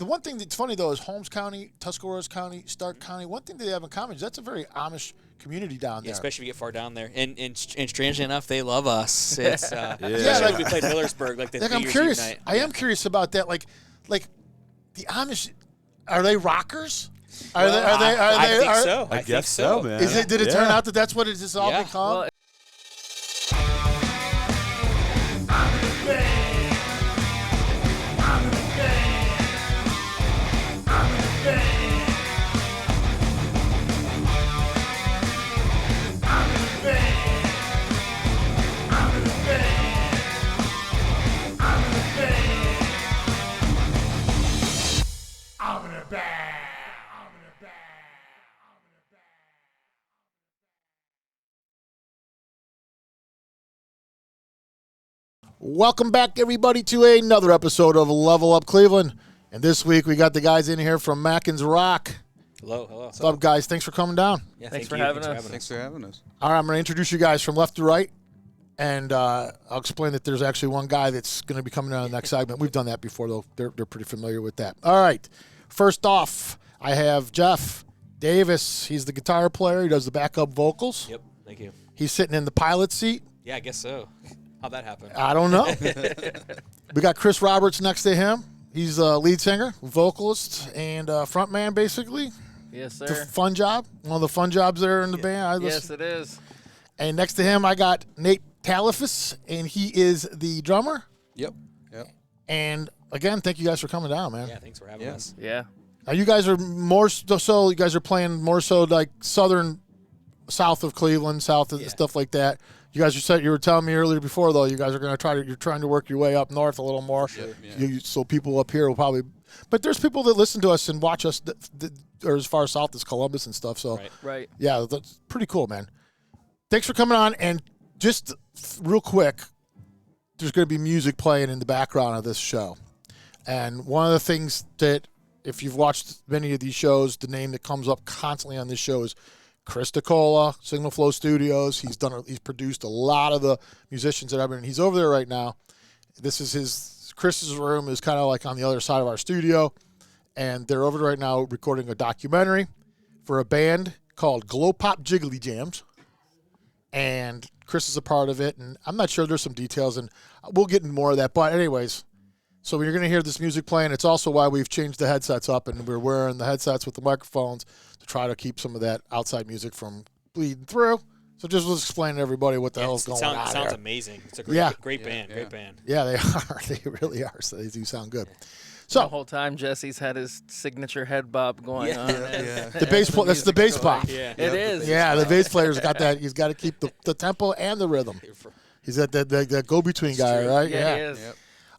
The one thing that's funny, though, is Holmes County, Tuscarawas County, Stark County, one thing they have in common is that's a very Amish community down there. Yeah, especially if you get far down there. And strangely enough, they love us. It's, like, we played Millersburg like the like, New I'm Year's curious. Eve night. I am curious about that. Like the Amish, are they rockers? I think so. I guess so, man. Did it turn out that that's what it has all become? Well, Welcome back, everybody, to another episode of Level Up Cleveland. And this week we got the guys in here from Machan's Rock. Hello. What's up, guys? Thanks for coming down. Yeah, Thanks for having us. Thanks for having us. All right, I'm going to introduce you guys from left to right. And I'll explain that there's actually one guy that's going to be coming on the next segment. We've done that before, though. They're pretty familiar with that. All right. First off, I have Jeff Davis. He's the guitar player. He does the backup vocals. Yep, thank you. He's sitting in the pilot seat. Yeah, I guess so. How'd that happen? I don't know. We got Chris Roberts next to him. He's a lead singer, vocalist, and front man, basically. Yes, It's a sir. fun job. One of the fun jobs there in the band. Yes, it is. And next to him, I got Nate Talifas, and he is the drummer. Yep. And again, thank you guys for coming down, man. Yeah, thanks for having us. Yeah. Now, you guys are more so, you guys are playing more so like south of Cleveland, south of stuff like that. You guys you were telling me earlier before, though, you guys are going to you're trying to work your way up north a little more. Sure. So people up here will probably, but there's people that listen to us and watch us or as far south as Columbus and stuff. So, Right. yeah, that's pretty cool, man. Thanks for coming on. And just real quick, there's going to be music playing in the background of this show. And one of the things that, if you've watched many of these shows, the name that comes up constantly on this show is Chris DeCola, Signal Flow Studios. He's produced a lot of the musicians that I've been. He's over there right now. This is Chris's room is kind of like on the other side of our studio, and they're over there right now recording a documentary for a band called Glow Pop Jiggly Jams, and Chris is a part of it. And I'm not sure, there's some details, and we'll get into more of that. But anyways, so you're going to hear this music playing. It's also why we've changed the headsets up, and we're wearing the headsets with the microphones to try to keep some of that outside music from bleeding through. So just let's explain to everybody what the hell's going on. It sounds there. amazing. It's a great band. Yeah. Great band. Yeah, they are. They really are. So they do sound good. So The whole time Jesse's had his signature head bop going on. the bass that's the bass pop. Yeah. It is. Yeah, the bass player's got that. He's got to keep the tempo and the rhythm. He's that go-between guy, true. right? Yeah, he is. Yep.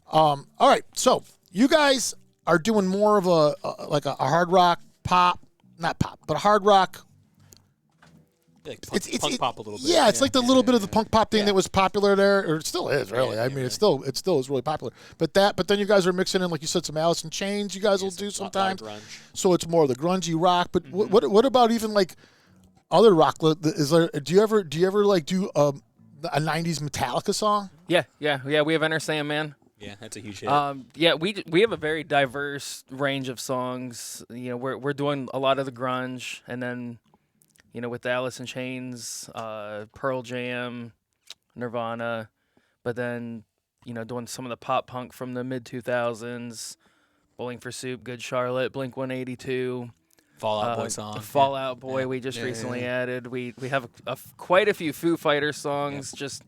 All right, so you guys are doing more of a hard rock pop, not pop, but a hard rock. Like punk pop a little bit. Yeah, it's like the little bit of the punk pop thing Yeah. that was popular there, or it still is, really. I mean, it still is really popular. But then you guys are mixing in, like you said, some Alice in Chains. You guys will do sometimes. Grunge. So it's more of the grungy rock. But what about even like other rock? Is there? Do you ever like do a '90s Metallica song? Yeah. We have Enter Sandman. Yeah, that's a huge hit. We have a very diverse range of songs. You know, we're doing a lot of the grunge, and then, you know, with the Alice in Chains, Pearl Jam, Nirvana, but then, you know, doing some of the pop punk from the mid 2000s, Bowling for Soup, Good Charlotte, Blink 182. Fallout Boy song. Fallout Boy, we just recently added. We have quite a few Foo Fighters songs. Just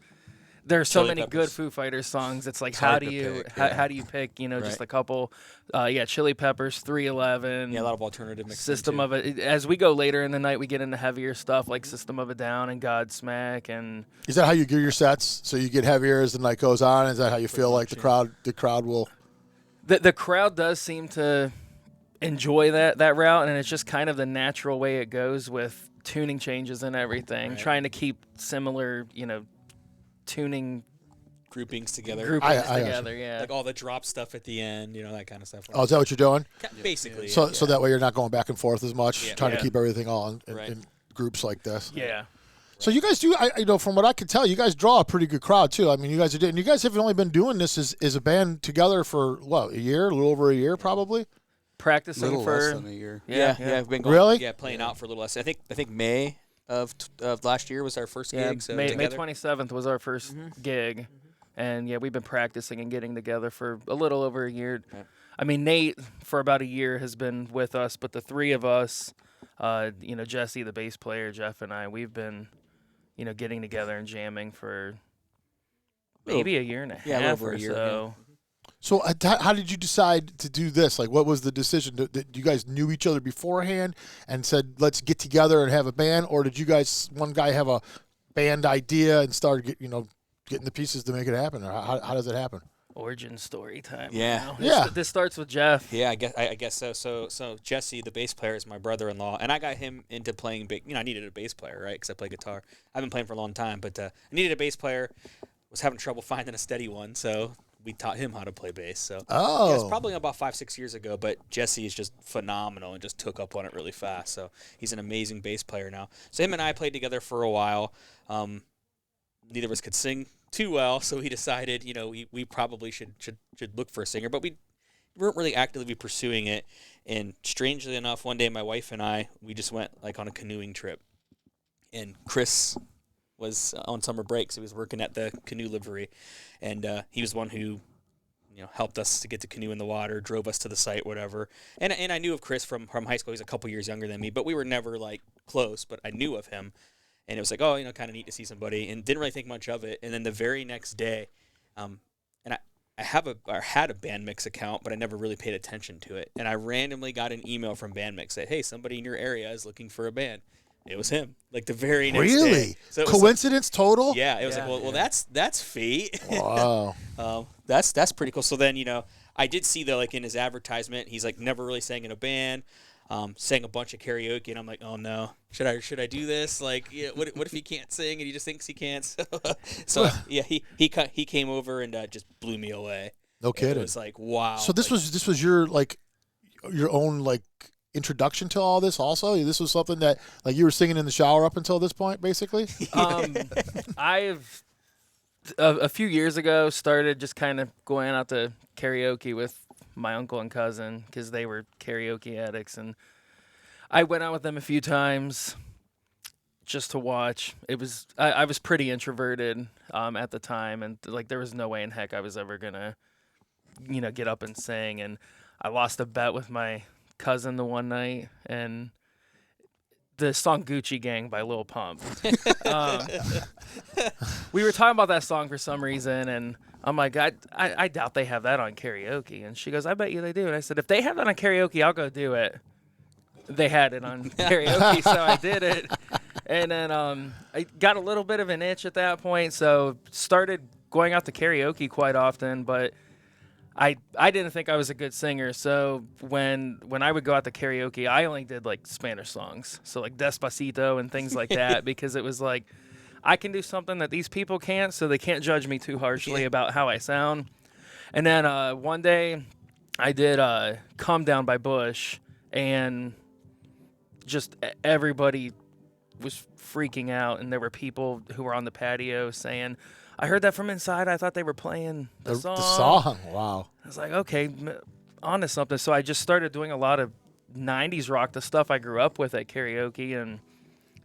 there's so Chili many Peppers. good Foo Fighters songs. It's like, hard how do to you pick, how do you pick? You know, just a couple. Chili Peppers, 311. Yeah, a lot of alternative mixing System too. of a. As we go later in the night, we get into heavier stuff like System of a Down and Godsmack and. Is that how you gear your sets? So you get heavier as the night goes on? Is that how you feel like the crowd will? The crowd does seem to enjoy that route, and it's just kind of the natural way it goes with tuning changes and everything. Right. Trying to keep similar, you know, tuning groupings together. groupings I together. Yeah. Like all the drop stuff at the end, you know, that kind of stuff. Oh, is that what you're doing? Basically. So yeah. so that way you're not going back and forth as much, Yeah. trying to Yeah. keep everything all in, Right. in groups like this. Yeah. So you guys do, from what I can tell, you guys draw a pretty good crowd too. I mean, you guys are, and you guys have only been doing this as a band together for what, a year, a little over a year, probably. practicing Little for less than a year. Yeah, I've been going, Really? Yeah, playing out for a little less. I think May of last year was our first gig. So May together. 27th was our first gig, and we've been practicing and getting together for a little over a year. Yeah. I mean, Nate for about a year has been with us, but the three of us, Jesse, the bass player, Jeff, and I, we've been, getting together and jamming for maybe a year and a half over or a year, so. So how did you decide to do this? Like, what was the decision? Did you guys knew each other beforehand and said, let's get together and have a band? Or did you guys, one guy have a band idea and started, getting the pieces to make it happen? Or how does it happen? Origin story time. Yeah. This starts with Jeff. Yeah, I guess so. So Jesse, the bass player, is my brother-in-law, and I got him into playing big. I needed a bass player, right? Because I play guitar. I've been playing for a long time, but I needed a bass player. Was having trouble finding a steady one, so we taught him how to play bass. So Oh. yeah, it's probably about 5-6 years ago. But Jesse is just phenomenal and just took up on it really fast. So he's an amazing bass player now. So him and I played together for a while. Neither of us could sing too well, so we decided, we probably should look for a singer, but we weren't really actively pursuing it. And strangely enough, one day my wife and I, we just went like on a canoeing trip, and Chris was on summer break, so he was working at the canoe livery, and he was the one who helped us to get the canoe in the water, drove us to the site, whatever. And I knew of Chris from high school. He's a couple years younger than me, but we were never like close, but I knew of him. And it was like, kind of neat to see somebody, and didn't really think much of it. And then the very next day, and I had a Bandmix account, but I never really paid attention to it. And I randomly got an email from Bandmix that, hey, somebody in your area is looking for a band. It was him, like the very next day. Really? So it was Coincidence total? yeah, it was like, well, that's fate. Wow. That's pretty cool. So then, I did see though, like in his advertisement, he's like never really sang in a band. Sang a bunch of karaoke, and I'm like, oh no, should I do this? Like, what if he can't sing and he just thinks he can't? So yeah, he came over and just blew me away. No kidding. It was like, wow. So this was your your own introduction to all this. Also, this was something that you were singing in the shower up until this point, basically. I've a few years ago started just kind of going out to karaoke with my uncle and cousin because they were karaoke addicts, and I went out with them a few times just to watch. It was I was pretty introverted at the time, and there was no way in heck I was ever gonna get up and sing. And I lost a bet with my cousin the one night, and the song Gucci Gang by Lil Pump. We were talking about that song for some reason, and I'm like, I doubt they have that on karaoke. And she goes, I bet you they do. And I said, if they have that on karaoke, I'll go do it. They had it on karaoke, so I did it. And then I got a little bit of an itch at that point, so started going out to karaoke quite often, but I didn't think I was a good singer. So when I would go out to karaoke, I only did Spanish songs, so Despacito and things like that, because it was like, I can do something that these people can't, so they can't judge me too harshly about how I sound. And then one day I did Calm Down by Bush, and just everybody was freaking out, and there were people who were on the patio saying, I heard that from inside. I thought they were playing the song. The song, wow. I was like, okay, on to something. So I just started doing a lot of 90s rock, the stuff I grew up with at karaoke, and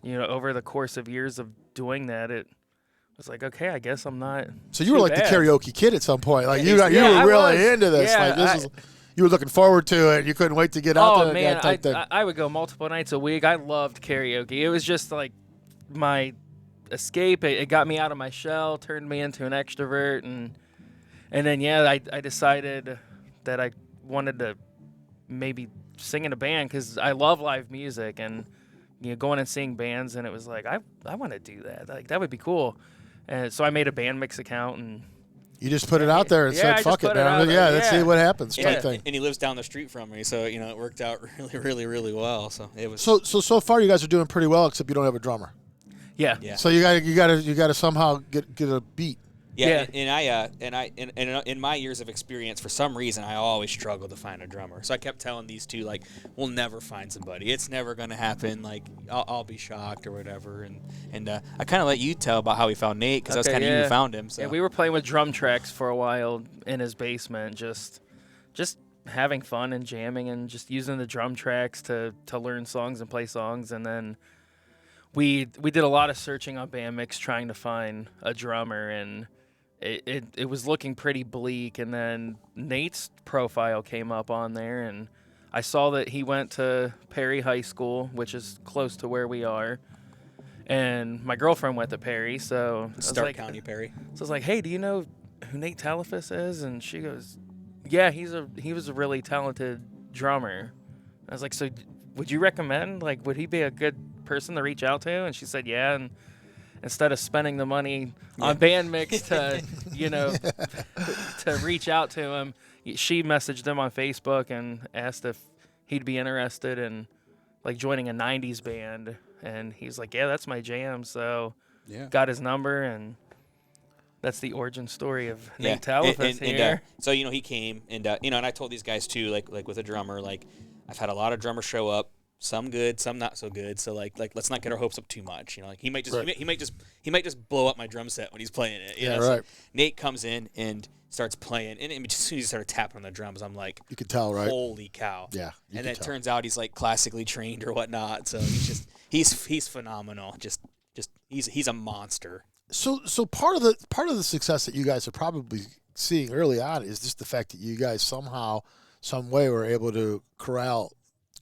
over the course of years of doing that, it was like, okay, I guess I'm not. So you were too the bad. karaoke kid at some point. You were I really was. into this. Yeah, You were looking forward to it. You couldn't wait to get out there. Oh man, type thing. I would go multiple nights a week. I loved karaoke. It was just my escape. It got me out of my shell, turned me into an extrovert, and then I decided that I wanted to maybe sing in a band because I love live music, and going and seeing bands, and it was like, I want to do that. That would be cool. And so I made a Bandmix account, and you just put it out there and Yeah, I said, fuck just it, put it man. out there. Let's see what happens. Yeah. Type thing. And he lives down the street from me, so it worked out really, really, really well. So it was So far you guys are doing pretty well, except you don't have a drummer. yeah. So you gotta somehow get a beat. Yeah, and in my years of experience, for some reason, I always struggled to find a drummer. So I kept telling these two, we'll never find somebody. It's never gonna happen. I'll be shocked or whatever. And I kind of let you tell about how we found Nate, because that's kind of you who found him. So Yeah, we were playing with drum tracks for a while in his basement, just having fun and jamming and just using the drum tracks to learn songs and play songs. And then we did a lot of searching on Bandmix trying to find a drummer, and it was looking pretty bleak. And then Nate's profile came up on there, and I saw that he went to Perry High School, which is close to where we are. And my girlfriend went to Perry, so Stark County, Perry. So I was like, hey, do you know who Nate Talifas is? And she goes, yeah, he was a really talented drummer. I was like, so would you recommend, like, would he be a good person to reach out to? And she said, yeah. And instead of spending the money on Bandmix to, to reach out to him, she messaged him on Facebook and asked if he'd be interested in, like, joining a 90s band. And he's like, yeah, that's my jam. So got his number, and that's the origin story of Nate Talifas here. So, he came, and, and I told these guys, too, like with a drummer, like, I've had a lot of drummers show up, some good, some not so good. So, like let's not get our hopes up too much. Like, he might just blow up my drum set when he's playing it. So Nate comes in and starts playing, and as soon as he started tapping on the drums, I'm like, you could tell, right? Holy cow! Yeah, and then it turns out he's like classically trained or whatnot. So he's phenomenal. Just he's a monster. So part of the success that you guys are probably seeing early on is just the fact that you guys somehow, some way, were able to corral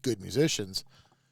good musicians.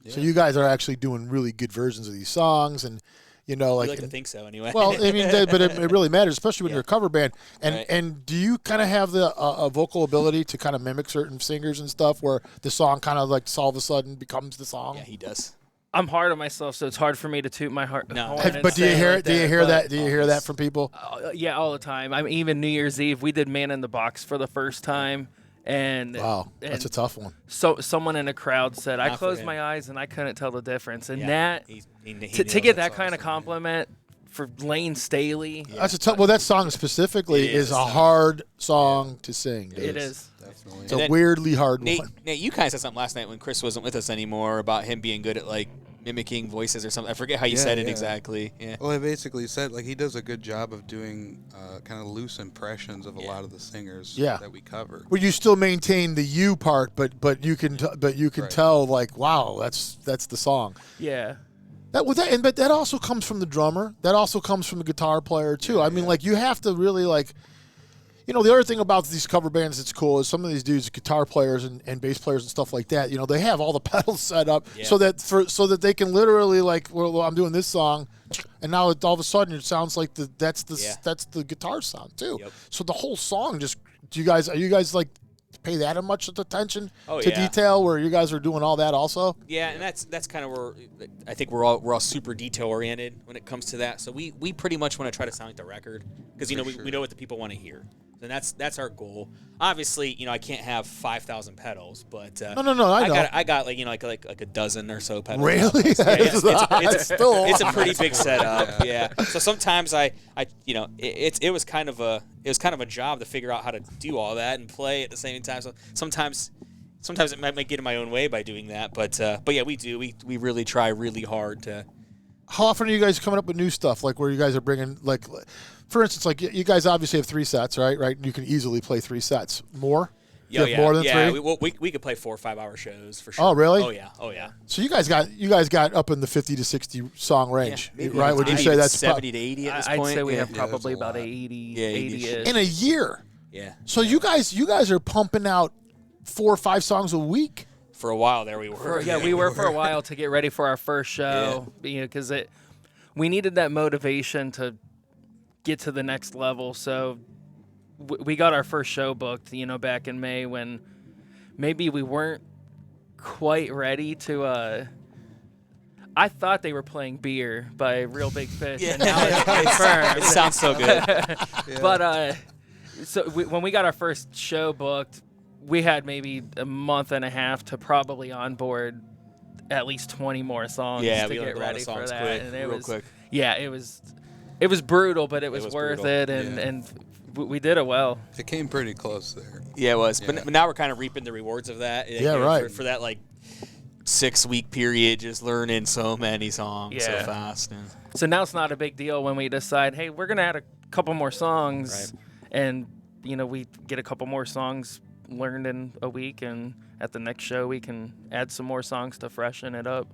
Yeah. So you guys are actually doing really good versions of these songs, and we like to think so anyway. Well, I mean, but it really matters, especially when you're a cover band. And do you kind of have the vocal ability to kind of mimic certain singers and stuff, where the song kind of like all of a sudden becomes the song? Yeah, he does. I'm hard on myself, so it's hard for me to toot my horn. But do you hear it? Do you hear that? Do you hear that from people? Yeah, all the time. I mean, even New Year's Eve, we did "Man in the Box" for the first time, and wow, that's a tough one. So someone in a crowd said, "I closed my eyes and I couldn't tell the difference." And to get that kind of compliment for Lane Staley, that's a tough. Well, that song specifically is a hard song to sing. It is. Definitely. It's a weirdly hard one. Nate, you kind of said something last night when Chris wasn't with us anymore about him being good at, like, mimiking voices or something. I forget how you said it exactly. Yeah. Well, I basically said, like, he does a good job of doing kind of loose impressions of a lot of the singers that we cover. Well, you still maintain the you part, but you can tell, like, wow, that's the song. Yeah. But that also comes from the drummer. That also comes from the guitar player too. Yeah, I mean, like, you have to really, like, the other thing about these cover bands that's cool is some of these dudes, guitar players and bass players and stuff like that, they have all the pedals set up so that they can literally, like, well, I'm doing this song, and now all of a sudden it sounds like that's the guitar sound too. Yep. So the whole song just, are you guys like pay that much attention to detail where you guys are doing all that also? Yeah, and that's kind of where I think we're all super detail oriented when it comes to that. So we pretty much want to try to sound like the record, because we know what the people want to hear. And that's our goal. Obviously, I can't have 5,000 pedals, but no, I got like a dozen or so pedals. Really? It's a pretty big setup. Yeah. So sometimes it was kind of a job to figure out how to do all that and play at the same time. So sometimes it might get in my own way by doing that, but yeah, we do. We really try really hard to. How often are you guys coming up with new stuff, like where you guys are bringing, like, for instance, like, you guys obviously have 3 sets, right? You can easily play 3 sets. More? More than 3? We could play 4 or 5 hour shows for sure. Oh, really? Oh yeah. So you guys got up in the 50 to 60 song range, right? Would you say that's 70 to 80 at this point? I'd say we have probably about 80-ish. In a year? Yeah. So you guys are pumping out 4 or 5 songs a week? For a while there, we were. We were for a while to get ready for our first show, because we needed that motivation to get to the next level. So we got our first show booked, back in May, when maybe we weren't quite ready to. I thought they were playing "Beer" by Real Big Fish, and now it's confirmed. It sounds so good. But when we got our first show booked, we had maybe a month and a half to probably onboard at least 20 more songs to get ready for that. Quick, and it was quick. Yeah, it was brutal, but it was worth it, and we did it well. It came pretty close there. Yeah, it was. Yeah. But now we're kind of reaping the rewards of that. Right. For that, like, 6-week period, just learning so many songs so fast. And so now it's not a big deal when we decide, hey, we're going to add a couple more songs, and, we get a couple more songs learned in a week, and at the next show we can add some more songs to freshen it up.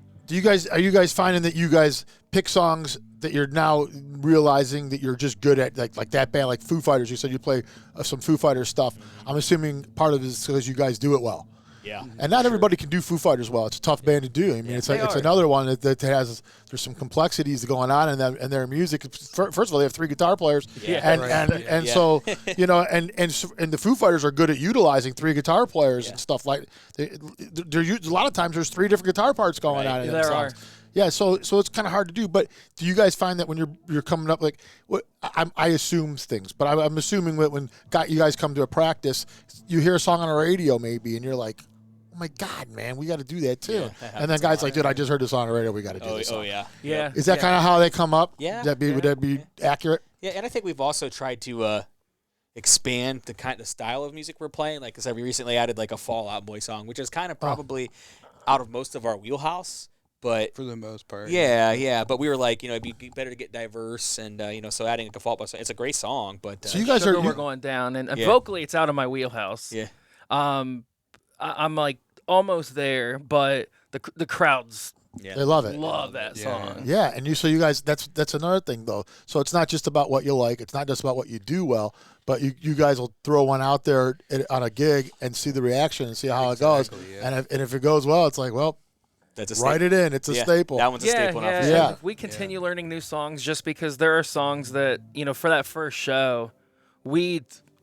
Are you guys finding that you guys pick songs that you're now realizing that you're just good at, like that band, like Foo Fighters? You said you play some Foo Fighters stuff. I'm assuming part of it is because you guys do it well. Yeah. And not everybody can do Foo Fighters well. It's a tough band to do. I mean, it's another one that has there's some complexities going on in their music. First of all, they have 3 guitar players, so and the Foo Fighters are good at utilizing 3 guitar players and stuff like. A lot of times there's 3 different guitar parts going on in them songs. Yeah, so it's kind of hard to do. But do you guys find that when you're coming up, like, I assume things, but I'm assuming that when you guys come to a practice, you hear a song on a radio maybe, and you're like, oh my God, man, we got to do that too. And then guys like, dude, I just heard this on the radio. We got to do this. Oh yeah. Is that kind of how they come up? Yeah. Would that be accurate? Yeah, and I think we've also tried to expand the style of music we're playing. Like I said, we recently added like a Fall Out Boy song, which is kind of probably out of most of our wheelhouse. But for the most part, but we were like, it'd be better to get diverse, and so adding a default, it's a great song. But so you guys we're going down, and vocally, it's out of my wheelhouse. Yeah, I'm like almost there, but the crowds, they love it, love that song. Yeah, and you guys, that's another thing though. So it's not just about what you like, it's not just about what you do well, but you guys will throw one out there on a gig and see the reaction and see how it goes, and if it goes well, it's like, well. Write it in. It's a staple. That one's a staple. Yeah. If we continue learning new songs, just because there are songs that, for that first show, we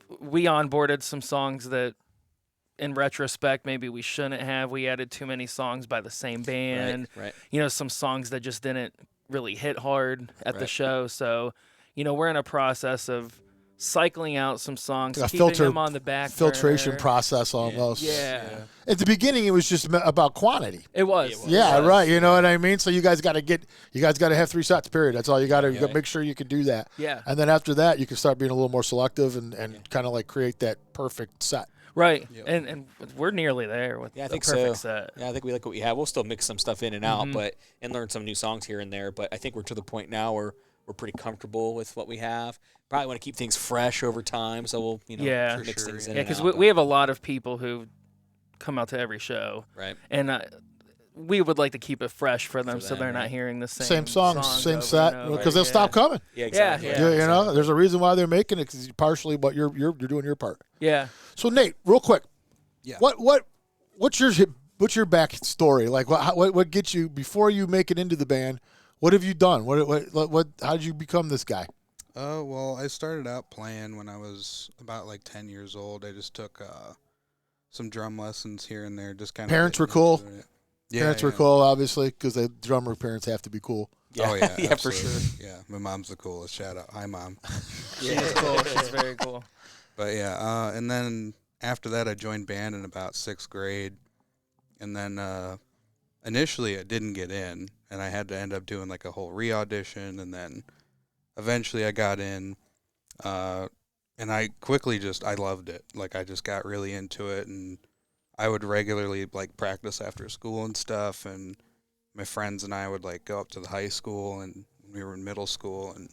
onboarded some songs that, in retrospect, maybe we shouldn't have. We added too many songs by the same band. Right. Some songs that just didn't really hit hard at the show. So, we're in a process of cycling out some songs, like keeping them on the back filtration burner. process almost. Yeah. At the beginning, it was just about quantity. It was. Yeah, right. You know what I mean? So you guys got to have 3 sets, period. That's all you got to make sure you can do that. Yeah. And then after that, you can start being a little more selective and kind of like create that perfect set. Right. Yep. And we're nearly there with the perfect set. Yeah, I think we like what we have. We'll still mix some stuff in and out, and learn some new songs here and there. But I think we're to the point now where we're pretty comfortable with what we have. Probably want to keep things fresh over time, so we'll mix things in. Yeah, because we have a lot of people who come out to every show, right? And we would like to keep it fresh for them, so they're not hearing the same songs, same set, because they'll stop coming. Yeah, exactly. There's a reason why they're making it, because partially, but you're doing your part. Yeah. So Nate, real quick, what's your back story? Like what gets you before you make it into the band? What have you done? What how did you become this guy? Well, I started out playing when I was about like 10 years old. I just took some drum lessons here and there. Just kind of. Parents were cool. Parents were cool, obviously, because the drummer parents have to be cool. Yeah. Oh yeah, yeah, for sure. Yeah, my mom's the coolest. Shout out, hi mom. She's cool. She's very cool. But yeah, and then after that, I joined band in about 6th grade, and then initially I didn't get in, and I had to end up doing like a whole re-audition, and then eventually I got in, and I quickly I loved it. Like I just got really into it, and I would regularly like practice after school and stuff, and my friends and I would like go up to the high school, and we were in middle school, and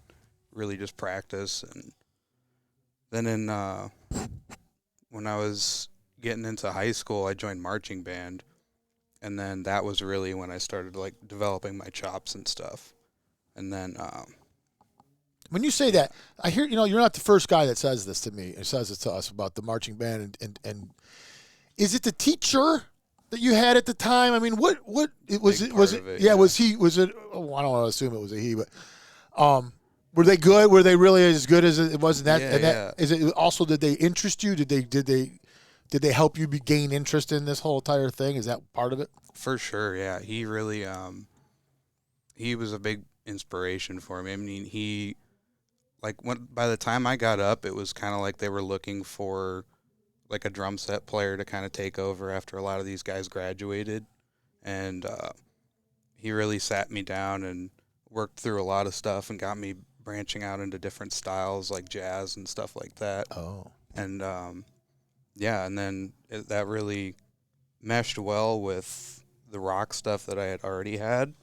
really just practice. And then when I was getting into high school, I joined marching band, and then that was really when I started like developing my chops and stuff. And then when you say that, I hear you're not the first guy that says this to me and says it to us about the marching band and is it the teacher that you had at the time? I mean, what it was it was it? Yeah, was it? Oh, I don't want to assume it was a he, but were they good? Were they really as good as it was in that? Yeah, and that is it also? Did they interest you? Did they help you gain interest in this whole entire thing? Is that part of it? For sure, yeah. He really he was a big inspiration for me. I mean, he by the time I got up, it was kind of like they were looking for like a drum set player to kind of take over after a lot of these guys graduated, and he really sat me down and worked through a lot of stuff and got me branching out into different styles like jazz and stuff like that. Oh, and and then that really meshed well with the rock stuff that I had already had,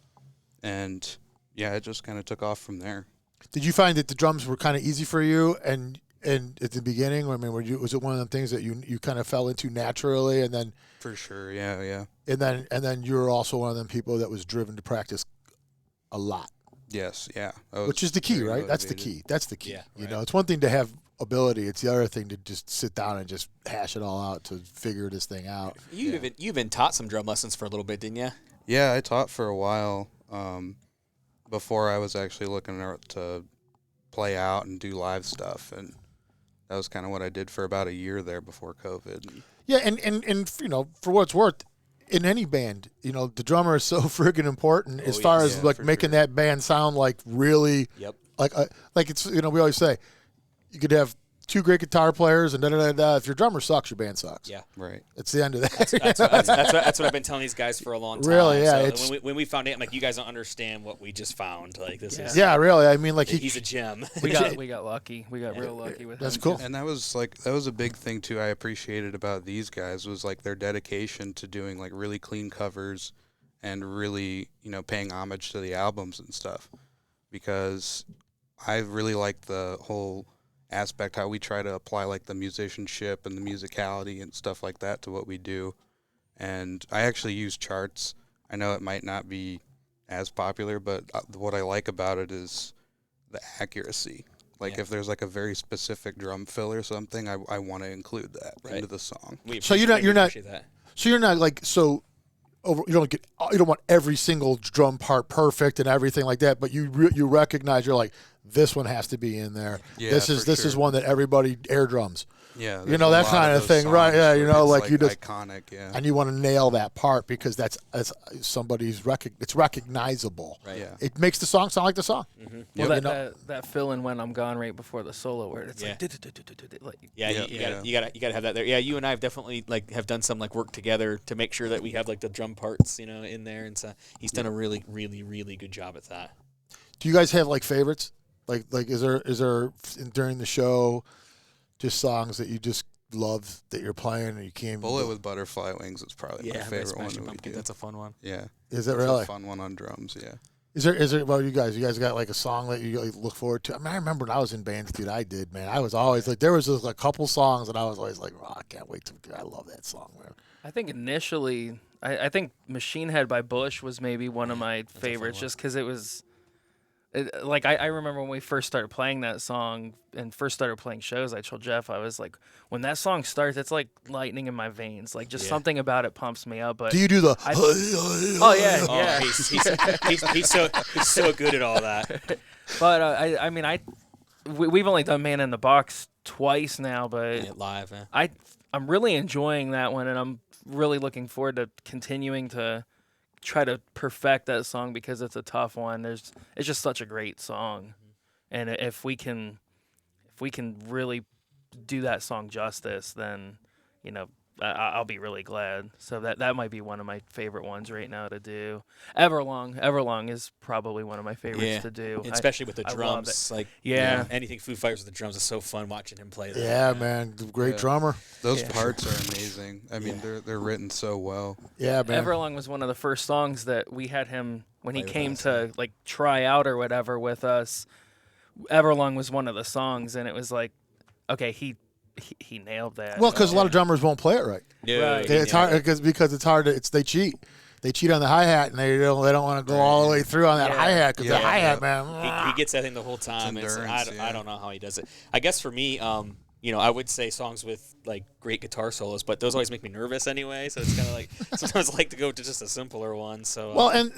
and it just kind of took off from there. Did you find that the drums were kind of easy for you, and And at the beginning, I mean, was it one of the things that you kind of fell into naturally, and then For sure, yeah. and then you were also one of them people that was driven to practice a lot, Yes, yeah. which is the key, very right? That's the motivated. key. That's the key. Yeah, You right. know, it's one thing to have ability; it's the other thing to just sit down and just hash it all out to figure this thing out. You even taught some drum lessons for a little bit, didn't you? Yeah, I taught for a while before I was actually looking to play out and do live stuff, and that was kind of what I did for about a year there before COVID. Yeah, and you know, for what it's worth, in any band, you know, the drummer is so friggin' important as far yes. as Yeah, like for making sure. that band sound like really Yep. like it's, you know, we always say you could have two great guitar players and da. If your drummer sucks, your band sucks. Yeah. Right. It's the end of that. That's what I've been telling these guys for a long time. Really, yeah, So it's- when we found it, I'm like, you guys don't understand what we just found. Like this is Yeah, really. I mean, like he's a gem. We got lucky. We got real lucky with That's him. cool. And that was a big thing too I appreciated about these guys was like their dedication to doing like really clean covers and really, you know, paying homage to the albums and stuff. Because I really like the whole aspect how we try to apply like the musicianship and the musicality and stuff like that to what we do. And I actually use charts. I know it might not be as popular, but what I like about it is the accuracy. Like Yeah. if there's like a very specific drum fill or something, I want to include that Right. into the song. So you're not- appreciate that. So you're not like so over. You don't want every single drum part perfect and everything like that. But you recognize, you're like, this one has to be in there. Yeah, this is for sure. one that everybody air drums. Yeah, You there's know, a that lot kind of those thing, right? songs Yeah, you where know, it's, like you just iconic. Yeah, and you want to nail that part because that's somebody's it's recognizable. Right. yeah. It makes the song sound like the song. Well, You that, know? that fill in when I'm gone right before the solo where it's Yeah. like Yeah, Yeah, you gotta have that there. Yeah, you and I have definitely have done some work together to make sure that we have the drum parts, in there, and so he's done a really, really, really good job at that. Do you guys have favorites? Like is there during the show just songs that you just love that you're playing and you can't? Bullet with Butterfly Wings is probably my favorite one that we do. That's a fun one. Yeah, Is it it's really? a fun one on drums? Yeah. Is there? Well, you guys got a song that you look forward to? I mean, I remember when I was in bands, dude. I did, man. I was always there was just a couple songs that I was always like, oh, I can't wait to. I love that song, man. I think initially, I think Machine Head by Bush was maybe one of my favorites, just because it was, I remember when we first started playing that song and first started playing shows, I told Jeff, I was like, when that song starts, it's like lightning in my veins. Like, just something about it pumps me up. But Do you do the? oh, yeah, yeah. He's so good at all that. But, I mean, we've only done Man in the Box twice now, but Live, I'm really enjoying that one, and I'm really looking forward to continuing to try to perfect that song because it's a tough one. It's just such a great song, and if we can really do that song justice, then I'll be really glad. So that might be one of my favorite ones right now to do. Everlong is probably one of my favorites to do, especially with the I love drums. Yeah. Anything Foo Fighters with the drums is so fun watching him play that. Yeah, man, great Yeah. drummer. Those parts are amazing. I mean, they're written so well. Yeah, man. Everlong was one of the first songs that we had him when he Play with came us, to try out or whatever with us. Everlong was one of the songs, and it was like, okay, he nailed that. Well, because a lot of drummers won't play it right. Right. It's hard because it's hard. They cheat. They cheat on the hi hat and they don't want to go all the way through on that Yeah. hi hat because the Yeah. hi hat, man. He gets that thing the whole time. endurance, I don't know how he does it. I guess for me, I would say songs with great guitar solos, but those always make me nervous anyway. So it's kind of like sometimes I like to go to just a simpler one. So Well, and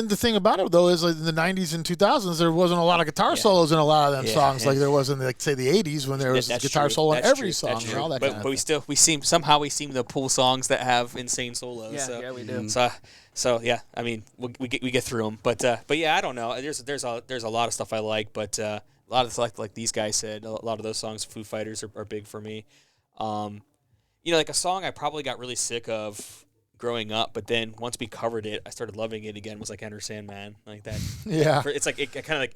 the thing about it though is in the '90s and 2000s there wasn't a lot of guitar solos in a lot of them Yeah. songs like there was in say the '80s when there was that's guitar true. solo in That's every true. song That's and true. all that but kind of we thing. we seem to pull songs that have insane solos. Yeah, so. yeah, we do. So yeah, I mean we get through them, but yeah, I don't know. There's a lot of stuff I like, but a lot of like these guys said, a lot of those songs, Foo Fighters are big for me. Like a song I probably got really sick of growing up, but then once we covered it, I started loving it again. Was like Enter Sandman, like that. Yeah. It's like it kind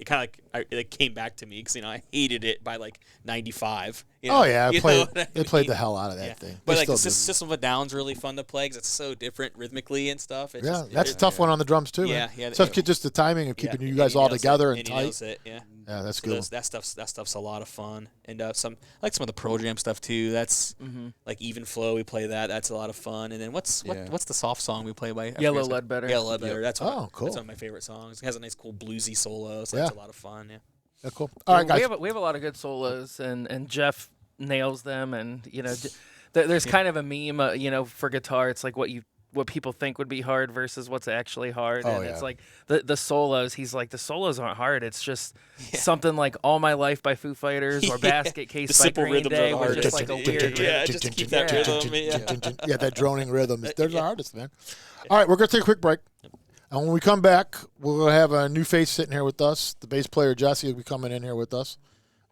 of came back to me because I hated it by 95, You know, Oh yeah, you know played, what I they played mean? the hell out of that Yeah. thing. But They like still the do. System of a Down's really fun to play because it's so different rhythmically and stuff. It's Yeah, just, that's a tough one on the drums too. Yeah, man. yeah, Tough, yeah. just the timing of Yeah, keeping you and guys he all nails together it, and he tight. nails it, yeah. Yeah, that's So good. that stuff's a lot of fun, and I like some of the Pearl Jam stuff too. That's like Even Flow. We play that. That's a lot of fun. And then what's the soft song we play by I Yellow forget- Ledbetter. Yellow Ledbetter. That's Oh, cool. That's one of my favorite songs. It has a nice cool bluesy solo. So Yeah. that's a lot of fun. Yeah. Yeah, cool. All right, guys. We have a lot of good solos, and Jeff nails them. And there's kind of a meme, for guitar. It's like what people think would be hard versus what's actually hard. Oh, And yeah. it's like the solos. He's like, the solos aren't hard. It's just something like All My Life by Foo Fighters or Basket Case The by simple Green rhythms Day, are the which is hardest. like a weird. Yeah, just to keep that rhythm. Yeah, that droning rhythm. They're the hardest, man. All right, we're going to take a quick break. And when we come back, we'll have a new face sitting here with us. The bass player, Jesse, will be coming in here with us.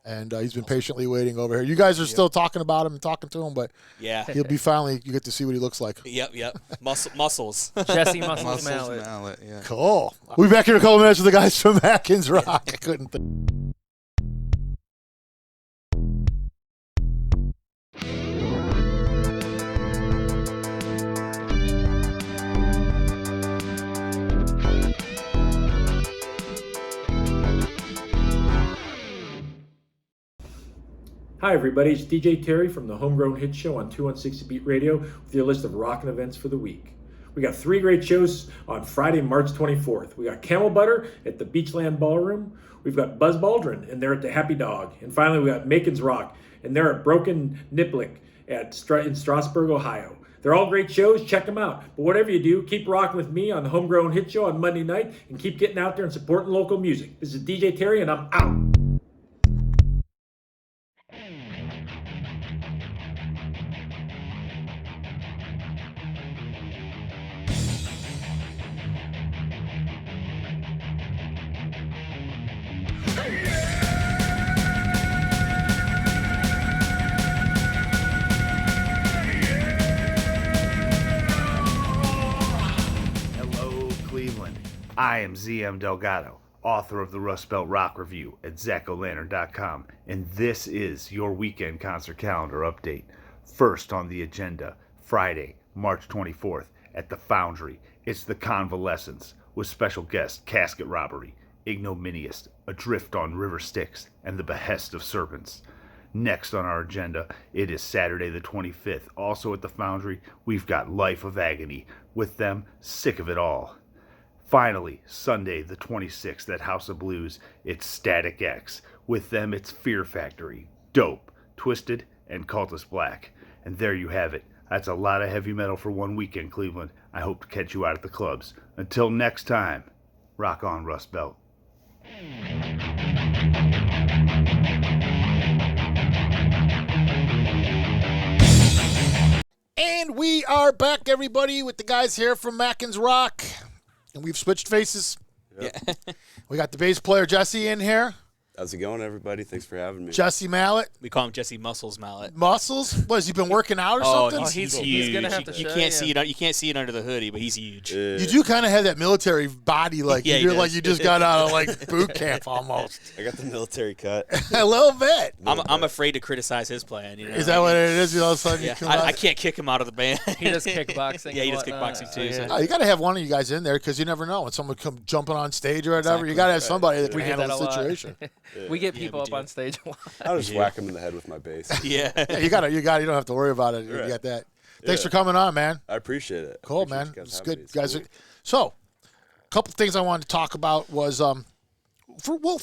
And he's been patiently waiting over here. You guys are still talking about him and talking to him, but Yeah. he'll be finally, you get to see what he looks like. Yep. Muscles. Jesse Muscles Muscles Mallet. mallet, yeah. Cool. We'll be back in a couple minutes with the guys from Machan's Rock. I couldn't think. Hi everybody, it's DJ Terry from the Homegrown Hit Show on 216 Beat Radio with your list of rockin' events for the week. We got 3 great shows on Friday, March 24th. We got Camel Butter at the Beachland Ballroom. We've got Buzz Baldwin, and they're at the Happy Dog. And finally, we got Machan's Rock, and they're at Broken Niblick in Strasburg, Ohio. They're all great shows. Check them out. But whatever you do, keep rocking with me on the Homegrown Hit Show on Monday night, and keep getting out there and supporting local music. This is DJ Terry, and I'm out. Hello, Cleveland. I am ZM Delgado, author of the Rust Belt Rock Review at ZachO'Lantern.com, and this is your weekend concert calendar update. First on the agenda, Friday, March 24th, at the Foundry, it's The Convalescence, with special guests Casket Robbery, Ignominious, Adrift on River Styx, and The Behest of Serpents. Next on our agenda, it is Saturday the 25th. Also at the Foundry, we've got Life of Agony. With them, Sick of It All. Finally, Sunday the 26th at House of Blues, it's Static X. With them, it's Fear Factory, Dope, Twisted, and Cultist Black. And there you have it. That's a lot of heavy metal for one weekend, Cleveland. I hope to catch you out at the clubs. Until next time, rock on, Rust Belt. And we are back, everybody, with the guys here from Machan's Rock. And we've switched faces. Yeah. We got the bass player, Jesse, in here. How's it going, everybody? Thanks for having me. Jesse Mallet. We call him Jesse Muscles Mallet. Muscles? What, has he been working out or Oh, something? he's he's huge. gonna have to you show can't you. see it. You can't see it under the hoodie, but he's huge. You do kind of have that military body, like Yeah, he you're like does. you just got out of like boot camp almost. I got the military cut. A little bit. I'm afraid to criticize his plan. You know? Is that what it is? All of a sudden you Yeah, come I out? can't kick him out of the band. He does kickboxing. Yeah, he and does whatnot. kickboxing too. Yeah. So. Oh, you got to have one of you guys in there because you never know when someone come jumping on stage or whatever. You Exactly. got to have somebody that can We get handle that a the lot. situation. We get Yeah, people we up do. on stage a lot. I'll just whack him in the head with my bass. Yeah. Yeah, you don't have to worry about it. You Right. got that. Thanks Yeah. for coming on, man. I appreciate it. Cool, Appreciate man. you guys It's having good, me. It's guys. cool. So, a couple things I wanted to talk about was, for one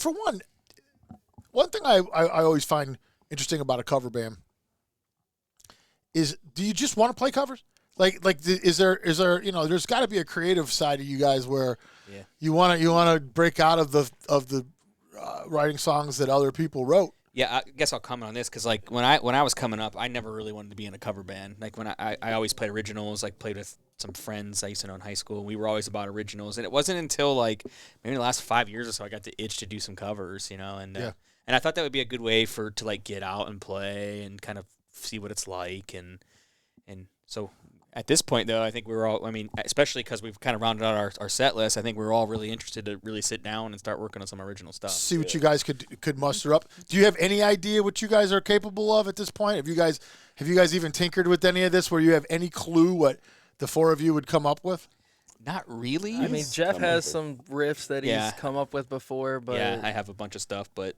thing I always find interesting about a cover band is, do you just want to play covers? Is there there's got to be a creative side of you guys where Yeah. you want to break out of the writing songs that other people wrote. Yeah, I guess I'll comment on this because like when I was coming up, I never really wanted to be in a cover band. Like when I always played originals, like played with some friends I used to know in high school. We were always about originals, and it wasn't until like maybe the last 5 years or so I got the itch to do some covers, and I thought that would be a good way to like get out and play and kind of see what it's like, and so At this point, though, I think we were all, I mean, especially because we've kind of rounded out our set list, I think we were all really interested to really sit down and start working on some original stuff. See what you guys could muster up. Do you have any idea what you guys are capable of at this point? Have you guys even tinkered with any of this where you have any clue what the four of you would come up with? Not really. I mean, Jeff has some riffs that he's come up with before, but yeah, I have a bunch of stuff, but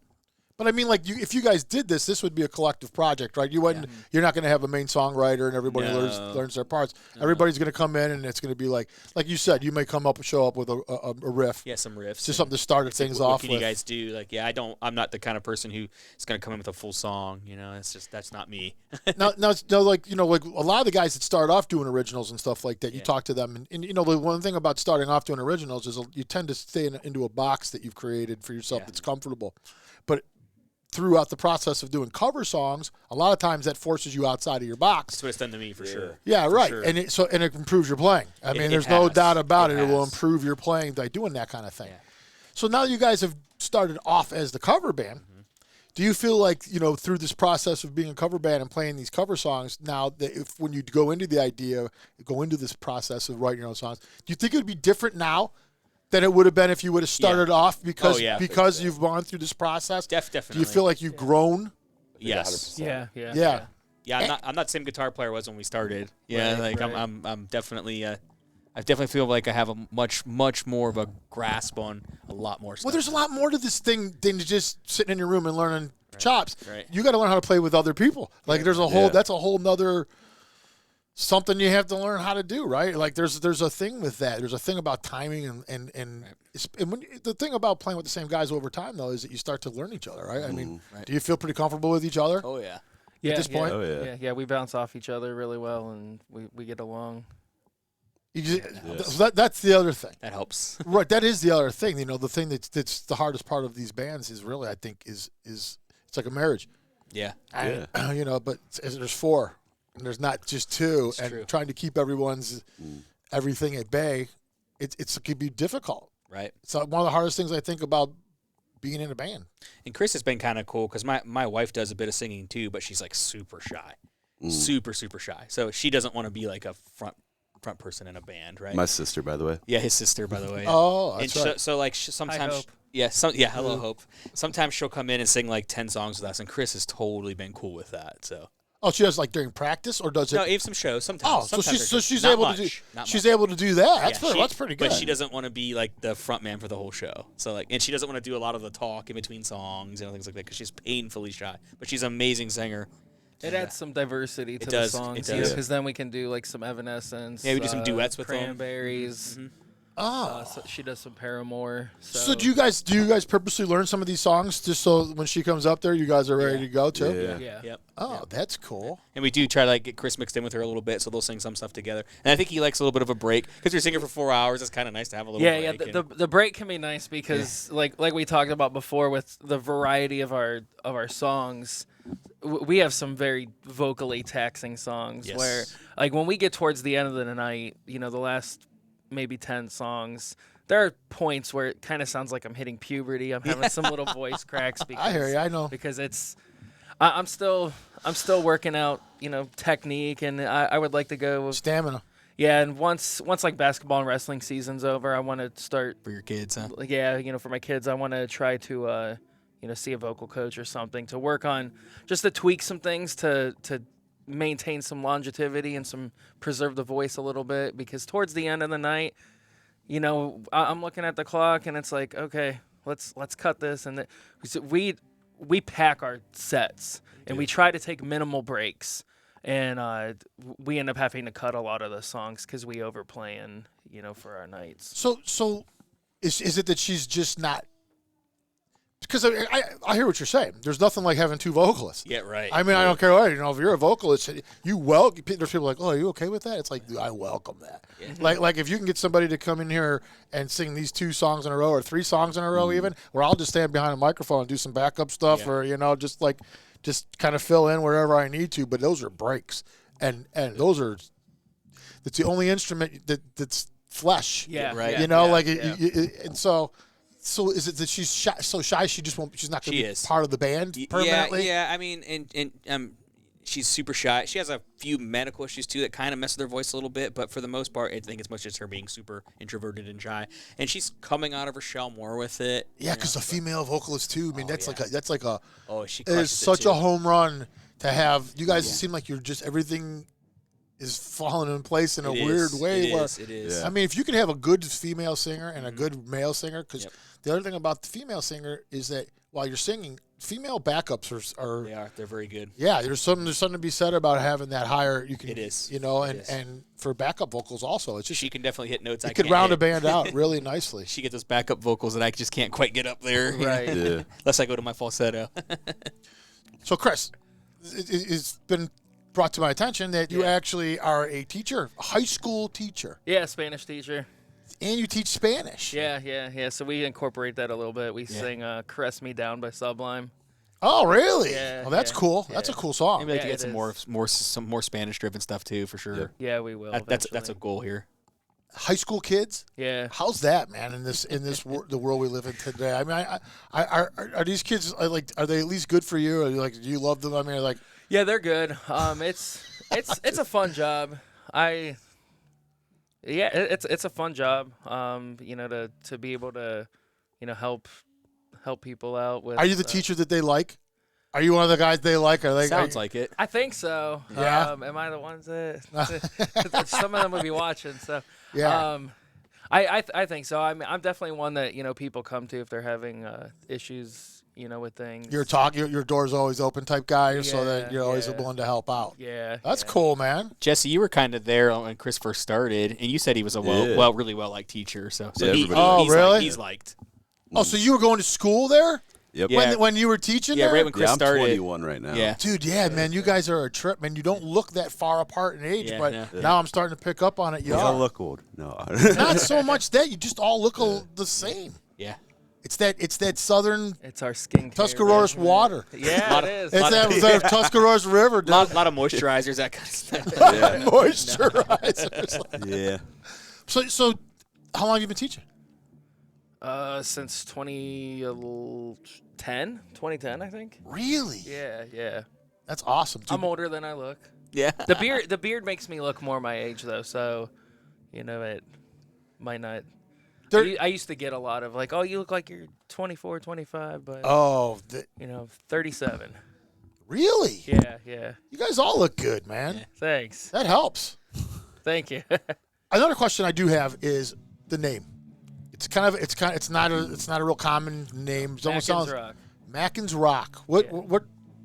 I mean, like, if you guys did this would be a collective project, right? You wouldn't. You're not going to have a main songwriter and everybody learns their parts. Everybody's going to come in and it's going to be like you said, you may show up with a riff. Yeah, some riffs. Just something to start things off with. What can you guys do? Like, yeah, I'm not the kind of person who is going to come in with a full song. You know, that's not me. no, like a lot of the guys that start off doing originals and stuff like that, you talk to them, and the one thing about starting off doing originals is you tend to stay into a box that you've created for yourself that's comfortable, but throughout the process of doing cover songs, a lot of times that forces you outside of your box. That's what it's done to me for sure. Yeah, right. Sure. And it improves your playing. I mean, there's no doubt about it. It will improve your playing by doing that kind of thing. Yeah. So now you guys have started off as the cover band. Mm-hmm. Do you feel like, through this process of being a cover band and playing these cover songs, now that when you go into this process of writing your own songs, do you think it would be different now than it would have been if you would have started off because you've gone through this process? Definitely. Do you feel like you've grown? Yes. Yeah. Yeah, I'm not the same guitar player I was when we started. Yeah, right. I'm definitely I definitely feel like I have a much more of a grasp on a lot more stuff. Well, there's a lot more to this thing than just sitting in your room and learning chops. Right. You got to learn how to play with other people. Like there's a whole that's a whole nother something you have to learn how to do, right? Like there's a thing with that. There's a thing about timing and the thing about playing with the same guys over time though is that you start to learn each other, right? I mean, do you feel pretty comfortable with each other? Oh yeah. At this point? Oh yeah. We bounce off each other really well and we get along. So that's the other thing. That helps. Right, that is the other thing. The thing that's the hardest part of these bands is really, I think, is it's like a marriage. Yeah. And, but there's four. And there's not just two, it's true. Trying to keep everyone's everything at bay, it could be difficult. Right. So one of the hardest things I think about being in a band. And Chris has been kind of cool because my wife does a bit of singing too, but she's like super shy, super shy. So she doesn't want to be like a front person in a band, right? My sister, by the way. Yeah, his sister, by the way. Oh, that's right. So like sometimes. Hello Hope. Sometimes she'll come in and sing like 10 songs with us, and Chris has totally been cool with that. So. Oh, she does like during practice, or does it? No, even some shows sometimes. Oh, she's not able much, to do. Not she's much. able to do that. That's Yeah, pretty good. But she doesn't want to be like the front man for the whole show. So like, and she doesn't want to do a lot of the talk in between songs and things like that because she's painfully shy. But she's an amazing singer. It adds some diversity to does, the songs, it does. Because then we can do like some Evanescence. Yeah, we do some duets with them. Cranberries. Mm-hmm. So she does some Paramore. So do you guys purposely learn some of these songs just so when she comes up there, you guys are ready to go too? Yeah. Yep. Oh, that's cool. And we do try to like get Chris mixed in with her a little bit, so they'll sing some stuff together. And I think he likes a little bit of a break because you're singing for 4 hours. It's kind of nice to have a little break. Yeah. The break can be nice because like we talked about before with the variety of our songs. We have some very vocally taxing songs where like when we get towards the end of the night, the last maybe 10 songs, there are points where it kind of sounds like I'm hitting puberty. I'm having some little voice cracks because I hear you. I know because it's I'm still working out technique, and I would like to go with stamina. Yeah, and once like basketball and wrestling season's over, I want to start for your kids, huh? Yeah, for my kids, I want to try to see a vocal coach or something to work on, just to tweak some things to maintain some longevity and some preserve the voice a little bit, because towards the end of the night, I'm looking at the clock and it's like, okay, let's cut this, and we pack our sets and we try to take minimal breaks, and we end up having to cut a lot of the songs because we overplan, for our nights. So is it that she's just not? Because I hear what you're saying. There's nothing like having two vocalists. Yeah, right. I mean, I don't care what, if you're a vocalist, there's people like, oh, are you okay with that? It's like, I welcome that. Yeah. Like if you can get somebody to come in here and sing these 2 songs in a row or 3 songs in a row even, where I'll just stand behind a microphone and do some backup stuff or, just kind of fill in wherever I need to. But those are breaks. And that's the only instrument that's flesh. Yeah. Right. And so... So is it that she's shy, so shy she's not going to be part of the band permanently? Yeah. I mean, and she's super shy. She has a few medical issues too that kind of mess with her voice a little bit, but for the most part, I think it's much just her being super introverted and shy. And she's coming out of her shell more with it. Yeah, because the female vocalist too. I mean, that's like a. Oh, she It is crushes it such too. a home run to have. You guys seem like you're just everything is falling in place in a weird way. It is. I mean, if you can have a good female singer and a good male singer, because the other thing about the female singer is that while you're singing, female backups are They're very good. yeah. There's something to be said about having that higher. You can It is. and for backup vocals also, it's just She can definitely hit notes. you could round a band out really nicely. She gets those backup vocals that I just can't quite get up there. Right. Yeah. Unless I go to my falsetto. So, Chris, it's been brought to my attention that you actually are a teacher, a high school teacher, Yeah, Spanish teacher. and you teach Spanish. Yeah. So we incorporate that a little bit. We sing "Caress Me Down" by Sublime. Oh, really? Yeah, Well, that's yeah, cool. yeah. That's a cool song. Maybe like to Yeah, get some more Spanish driven stuff too, for sure. Yeah, we will. That's a eventually. goal here. High school kids. Yeah. How's that, man? In this the world we live in today. I mean, are these kids are they at least good for you? Are you do you love them? I mean, Yeah, they're good. It's a fun job. It's a fun job. To be able to, help people out with. are you the teacher that they like? Are you one of the guys they like? Are they? Sounds like it. I think so. Yeah? Am I the ones that some of them will be watching? So. Yeah. I think so. I mean, I'm definitely one that people come to if they're having issues, with things. Your door's always open type guy, so that you're always Yeah. willing to help out. Yeah. That's cool, man. Jesse, you were kind of there when Chris first started, and you said he was a really well liked teacher. So Yeah, he, everybody he's really? he's liked. Oh, so you were going to school there Yep. Yeah. when you were teaching Yeah, there? right when Chris I'm started. 21 right now. Yeah. Dude, yeah, man, you guys are a trip, man. You don't look that far apart in age, Yeah, but yeah. now I'm starting to pick up on it. You I are. look old. No. Not so much that you just all look the same. Yeah. It's that southern It's our skincare. Tuscarora's regimen. water. Yeah, it is. It's that Tuscarora's River, dude. Lot of moisturizers, that kind of stuff. yeah. Moisturizers. Yeah. So, how long have you been teaching? Since 2010, I think. Really? Yeah. That's awesome. Dude. I'm older than I look. Yeah. The beard makes me look more my age though, so it might not. I used to get a lot of oh, you look like you're 24, 25, but 37. Really? Yeah. You guys all look good, man. Thanks. That helps. Thank you. Another question I do have is the name. It's not a real common name. It almost Machan's sounds Rock. Machan's Rock.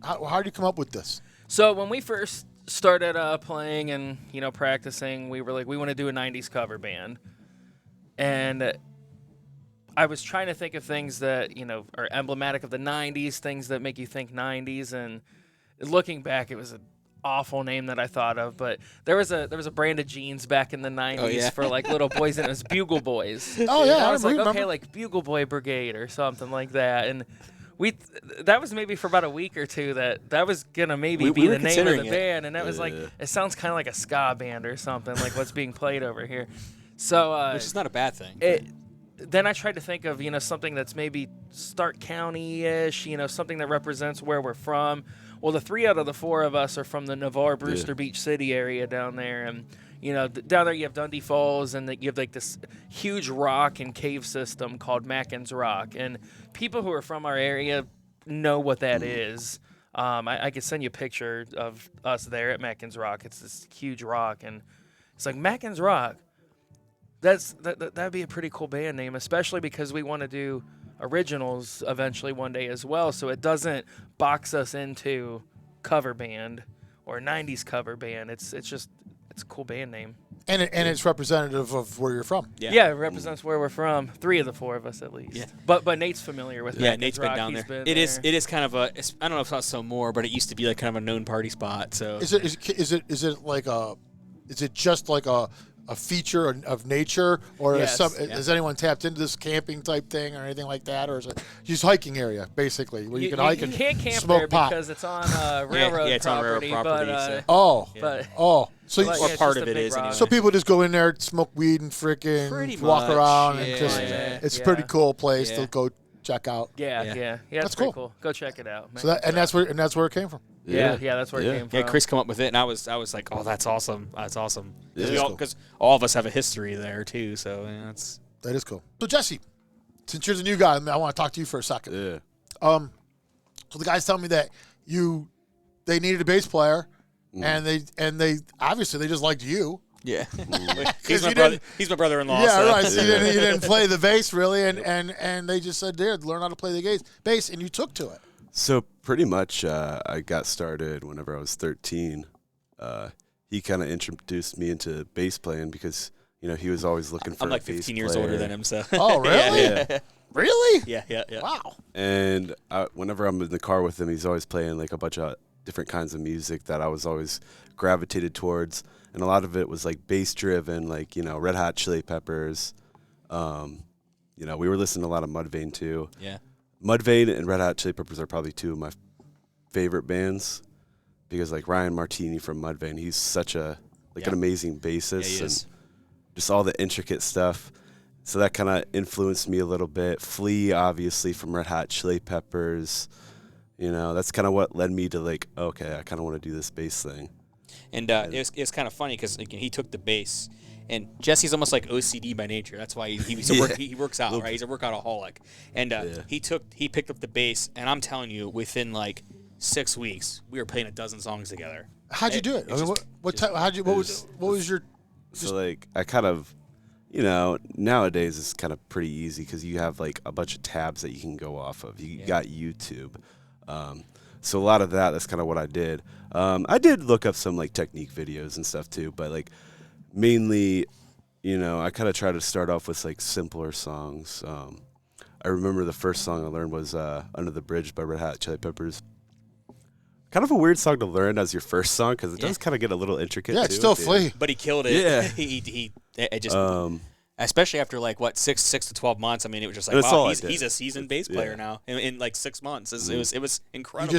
How did you come up with this? So when we first started playing and practicing, we were we want to do a 90s cover band. And I was trying to think of things that, are emblematic of the 90s, things that make you think 90s. And looking back, it was an awful name that I thought of. But there was a brand of jeans back in the 90s for little boys, and it was Bugle Boys. Oh, yeah. And I was remember. okay, Bugle Boy Brigade or something like that. And that was maybe for about a week or two that was going to maybe be were the name of the considering it. band. And that was it sounds kind of like a ska band or something, like what's being played over here. So Which is not a bad thing. then I tried to think of something that's maybe Stark County-ish, something that represents where we're from. Well, the 3 out of the 4 of us are from the Navarre Brewster Beach City area down there, and down there you have Dundee Falls, and you have this huge rock and cave system called Machan's Rock, and people who are from our area know what that is. I could send you a picture of us there at Machan's Rock. It's this huge rock, and it's Machan's Rock. That'd be a pretty cool band name, especially because we want to do originals eventually one day as well, so it doesn't box us into cover band or 90s cover band. It's a cool band name. And it's representative of where you're from. Yeah, it represents where we're from. 3 of the 4 of us at least. Yeah. But Nate's familiar with Yeah, Machan's Nate's been Rock. down He's there. been It is kind of I don't know if it's not so more, but it used to be kind of a known party spot. So Is it just like a feature of nature, or Yes. has anyone tapped into this camping type thing or anything like that, or is it just hiking area basically where you can hike and can't camp smoke there pot? because it's on railroad it's on railroad property, But, So but, Or it's part just of a it big is rock. anyway. so people just go in there, smoke weed, and Pretty freaking walk much, around, yeah. and just it's a Yeah. pretty cool place Yeah. to go check out. Yeah, Yeah. yeah, That's it's pretty cool. cool. Go check it out. So that's where it came from. Yeah, that's where it came from. Yeah, Chris come up with it, and I was like, oh, that's awesome. That's awesome. Yeah. Because all of us have a history there too. So that's That is cool. So Jesse, since you're the new guy, I want to talk to you for a second. Yeah. So the guys tell me that they needed a bass player, Mm. and they obviously they just liked you. yeah. He's He's my brother-in-law. Yeah, so. right. So you didn't play the bass really, and they just said, "There, learn how to play the bass," and you took to it. So pretty much, I got started whenever I was 13. He kind of introduced me into bass playing because he was always looking for. I'm like a bass 15 years player. older than him, so. Oh, really? Yeah. Really? Yeah. Wow. And whenever I'm in the car with him, he's always playing like a bunch of different kinds of music that I was always gravitated towards, and a lot of it was like bass driven, like Red Hot Chili Peppers. We were listening to a lot of Mudvayne too. Yeah. Mudvayne and Red Hot Chili Peppers are probably two of my favorite bands because like Ryan Martini from Mudvayne, he's such an amazing bassist, Yeah, he is. and just all the intricate stuff. So that kind of influenced me a little bit. Flea, obviously, from Red Hot Chili Peppers. That's kind of what led me to like, okay, I kind of want to do this bass thing. And it was kind of funny because he took the bass, and Jesse's almost like OCD by nature. That's why he works out, right? He's a workoutaholic. And he picked up the bass, and I'm telling you, within like 6 weeks, we were playing a dozen songs together. How'd you do it? It's just- What was your? So like I kind of, nowadays it's kind of pretty easy because you have like a bunch of tabs that you can go off of. You got YouTube. So a lot of that's kind of what I did. I did look up some like technique videos and stuff too, but like mainly, I kind of try to start off with like simpler songs. I remember the first song I learned was Under the Bridge by Red Hot Chili Peppers. Kind of a weird song to learn as your first song because it does kind of get a little intricate. Yeah, it's still Flea. But he killed it. Yeah. he just especially after like what 6 to 12 months. I mean, it was just like That's all wow, I did. he's a seasoned bass player now in like 6 months. It was incredible.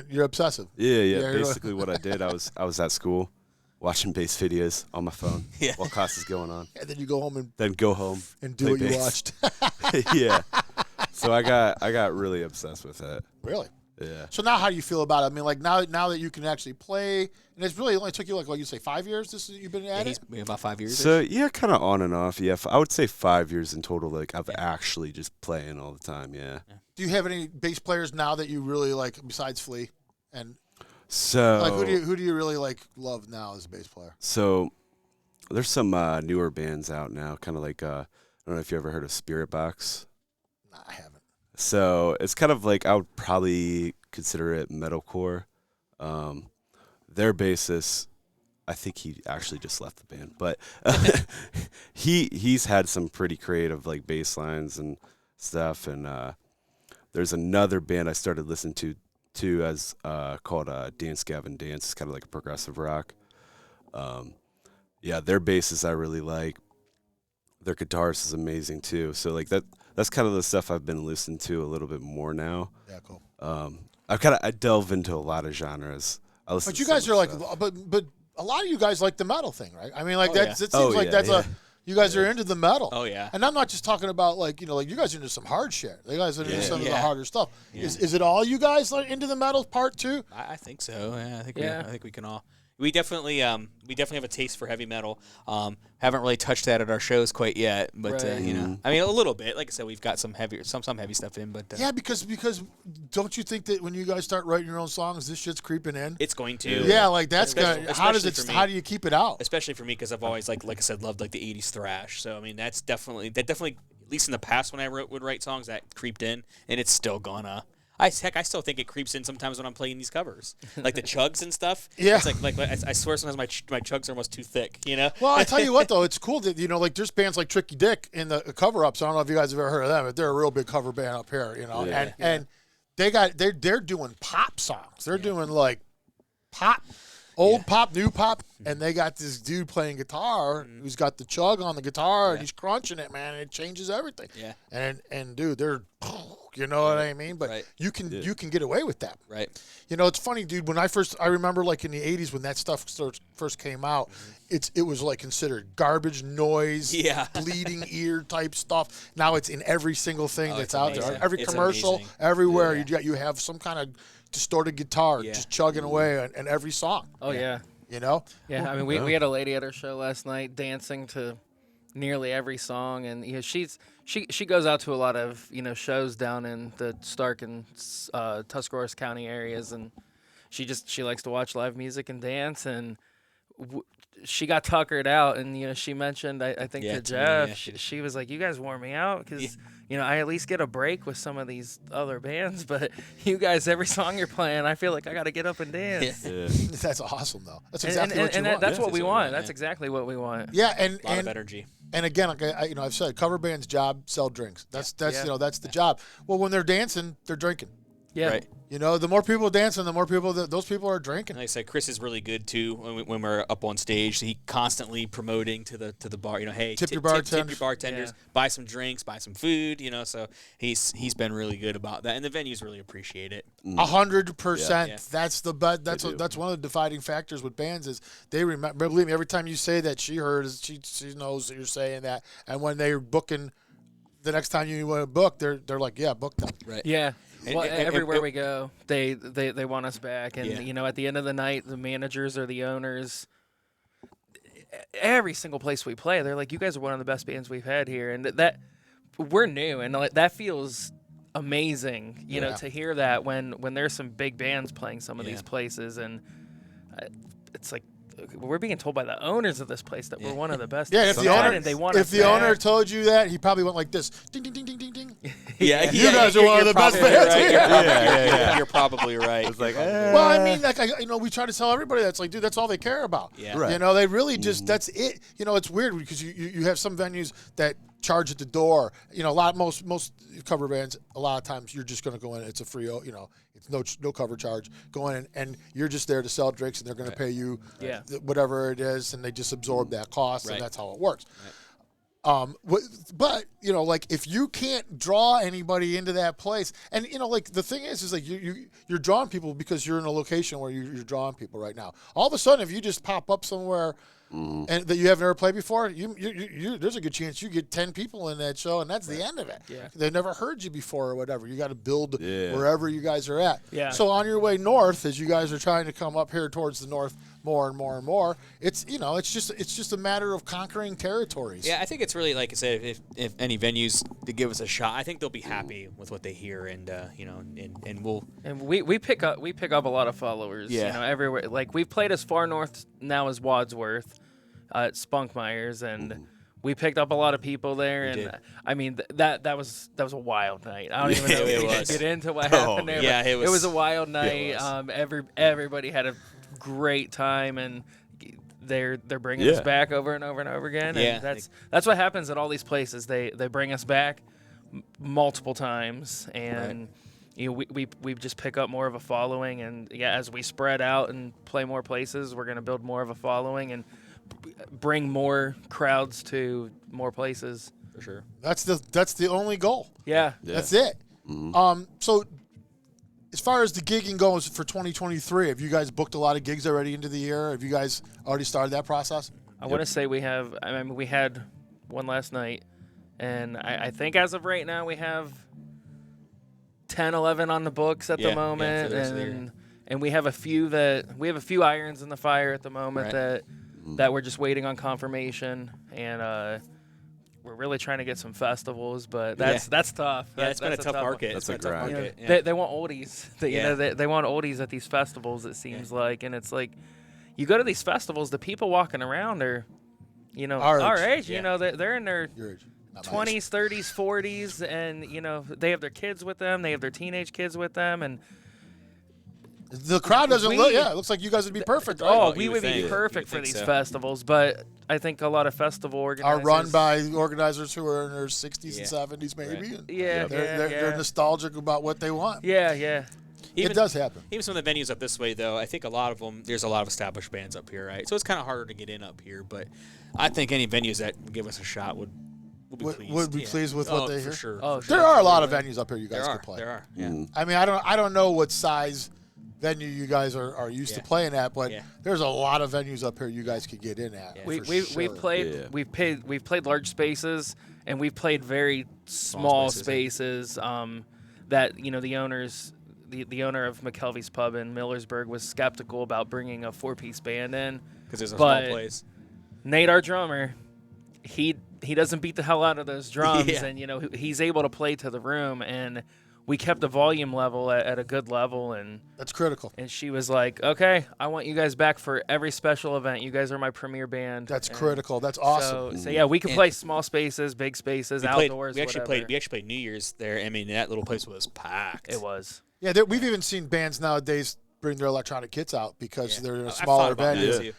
You're obsessive. Yeah. Basically, what I did, I was at school watching bass videos on my phone while class is going on. And then you go home Then go home and do play what you bass. watched. Yeah. So I got really obsessed with it. Really? Yeah. So now how do you feel about it? I mean, like now that you can actually play, and it's really only took you like, what you say, 5 years you've been at it? He's about 5 years. So yeah, kind of on and off. Yeah, I would say 5 years in total. Like I've actually just playing all the time. Yeah. Do you have any bass players now that you really like besides Flea? And So like who do you really like love now as a bass player? So there's some newer bands out now, kind of like I don't know if you ever heard of Spirit Box. Nah, I haven't. So it's kind of like I would probably consider it metalcore. Their bassist, I think he actually just left the band, but he's had some pretty creative like bass lines and stuff. And there's another band I started listening to as called Dance Gavin Dance. It's kind of like a progressive rock. Their basses I really like. Their guitarist is amazing too. So like that's kind of the stuff I've been listening to a little bit more now. Yeah, cool. I delve into a lot of genres. But you guys are like, but a lot of you guys like the metal thing, right? I mean, like it seems like you guys are into the metal. Oh yeah. And I'm not just talking about like like you guys are into some hard shit. You guys are into some of the harder stuff. Yeah. Is it all you guys like into the metal part too? I think so. Yeah, I think we can all. We definitely have a taste for heavy metal. Haven't really touched that at our shows quite yet, but Right. I mean a little bit. Like I said, we've got some heavy stuff in, but Yeah, because don't you think that when you guys start writing your own songs, this shit's creeping in? it's going to. Yeah, like that's Especially- gonna. How does especially it? for me. How do you keep it out? Especially for me because I've always like I said loved like the '80s thrash. So I mean that definitely at least in the past when I would write songs that creeped in, and it's still gonna. I still think it creeps in sometimes when I'm playing these covers, like the chugs and stuff. Yeah. It's like I swear sometimes my chugs are almost too thick. Well, I tell you what though, it's cool that like there's bands like Tricky Dick in the cover-ups. I don't know if you guys have ever heard of them, but they're a real big cover band up here. And they're doing pop songs. They're doing like pop. Old pop, new pop, and they got this dude playing guitar who's got the chug on the guitar and he's crunching it, man, and it changes everything. Yeah. And dude, they're you know what I mean? But Right. you can get away with that. Right. It's funny, dude, when I remember like in the 80s when that stuff first came out, it was like considered garbage noise, Yeah. bleeding ear type stuff. Now it's in every single thing that's it's out amazing. there. Every It's commercial, amazing. everywhere you have some kind of distorted guitar Yeah. just chugging away in every song. Oh yeah. You know? Yeah, I mean, we had a lady at our show last night dancing to nearly every song, and she goes out to a lot of shows down in the Stark and Tuscarawas County areas, and she likes to watch live music and dance, and she got tuckered out, and she mentioned I think to Jeff, she was like, "You guys wore me out because I at least get a break with some of these other bands, but you guys, every song you're playing, I feel like I got to get up and dance." Yeah. That's awesome, though. That's exactly what you want. That's what we want. yeah. That's exactly what we want. Yeah, and A lot of energy. And again, like I've said, cover band's job, sell drinks. That's that's the job. Well, when they're dancing, they're drinking. Yeah. Right. The more people dancing, the more people those people are drinking. Like I said, Chris is really good too. When we're up on stage, he constantly promoting to the bar. Hey, Tip your tip your bartenders, Yeah. buy some drinks, buy some food. So he's been really good about that, and the venues really appreciate it. 100%. Yeah. That's the that's one of the defining factors with bands is they remember. Believe me, every time you say that, she knows that you're saying that, and when they're booking, the next time you want to book, they're like, yeah, book them. Right. Yeah. And- Well, and- everywhere and- we go, they want us back, and Yeah. at the end of the night, the managers or the owners, every single place we play, they're like, "You guys are one of the best bands we've had here," and that we're new, and that feels amazing, to hear that when there's some big bands playing some of these places, and it's like we're being told by the owners of this place that we're one of the best. Yeah, if the owner and they want if us the back. owner told you that, he probably went like this, ding ding ding ding ding ding. Yeah, You guys are one of the best bands Right. here. You're probably right. It's like, Well, I mean, like we try to tell everybody that's like, dude, that's all they care about. Yeah. Right. They really just that's it. It's weird because you have some venues that charge at the door. Most cover bands, a lot of times you're just going to go in. It's a free, it's no cover charge. Go in and you're just there to sell drinks, and they're going to pay you whatever it is, and they just absorb that cost, and that's how it works. But like if you can't draw anybody into that place, and like the thing is like you're drawing people because you're in a location where you're drawing people right now. All of a sudden, if you just pop up somewhere and that you haven't ever played before, you there's a good chance you get 10 people in that show, and that's the end of it. Yeah. They've never heard you before or whatever. You got to build wherever you guys are at. Yeah. So on your way north, as you guys are trying to come up here towards the north more and more and more, it's it's just a matter of conquering territories. Yeah, I think it's really, like I said, if any venues to give us a shot, I think they'll be happy with what they hear, and and we'll. And we pick up a lot of followers. Yeah. Everywhere. Like we've played as far north now as Wadsworth, at Spunkmeyer's, and we picked up a lot of people there. And did. I mean that was a wild night. I don't even know It if we was. can get into what happened there. yeah, but it was a wild night. it was. Everybody had a great time, and they're bringing us back over and over and over again. Yeah. And that's what happens at all these places. They bring us back multiple times, and we just pick up more of a following, and as we spread out and play more places, we're going to build more of a following and bring more crowds to more places. For sure. That's the only goal. Yeah. That's it. So as far as the gigging goes for 2023, have you guys booked a lot of gigs already into the year? Have you guys already started that process? I want to say we have. I mean, we had one last night, and I think as of right now we have 10, 11 on the books at the moment, for the rest of the year. and we have a few irons in the fire at the moment that we're just waiting on confirmation, and we're really trying to get some festivals, but that's tough. Yeah, it's been a tough one. market. That's It's a been tough grind. market. They want oldies. Yeah. They want oldies at these festivals. It seems like, and it's like, you go to these festivals, the people walking around are, our age. Yeah. They're in their Your age. Not my age. 20s, 30s, 40s, and they have their kids with them. They have their teenage kids with them, and The crowd doesn't We- look. Yeah, it looks like you guys would be perfect. Right? oh, you we would would be think. perfect You for would these think so. festivals. But I think a lot of festival Are organizers run by organizers who are in their 60s and 70s, maybe. Right. And Yeah, they're nostalgic about what they want. yeah. It does happen. Even some of the venues up this way, though, I think a lot of them, there's a lot of established bands up here, right? So it's kind of harder to get in up here. But I think any venues that give us a shot would be pleased. Would be pleased with what they for hear. sure. Oh, There are a lot of venues up here you there guys are. could play. There are. Yeah. I mean, I don't know what size venue you guys are used to Yeah. playing at, but Yeah. there's a lot of venues up here you guys could get in at. Yeah. for We've sure. played we've played large spaces, and we've played very small spaces, spaces that the owners the owner of McKelvey's Pub in Millersburg was skeptical about bringing a 4-piece band in. Because there's a But small place. Nate, our drummer, he doesn't beat the hell out of those drums, Yeah. and he's able to play to the room, and we kept the volume level at a good level, and That's critical. she was like, okay, I want you guys back for every special event. You guys are my premier band. That's And critical. That's awesome. So yeah, we can And- play small spaces, big spaces, outdoors. We actually whatever. played New Year's there. I mean, that little place was packed. It was. Yeah, we've even seen bands nowadays bring their electronic kits out because they're in a I smaller thought about venue. that too.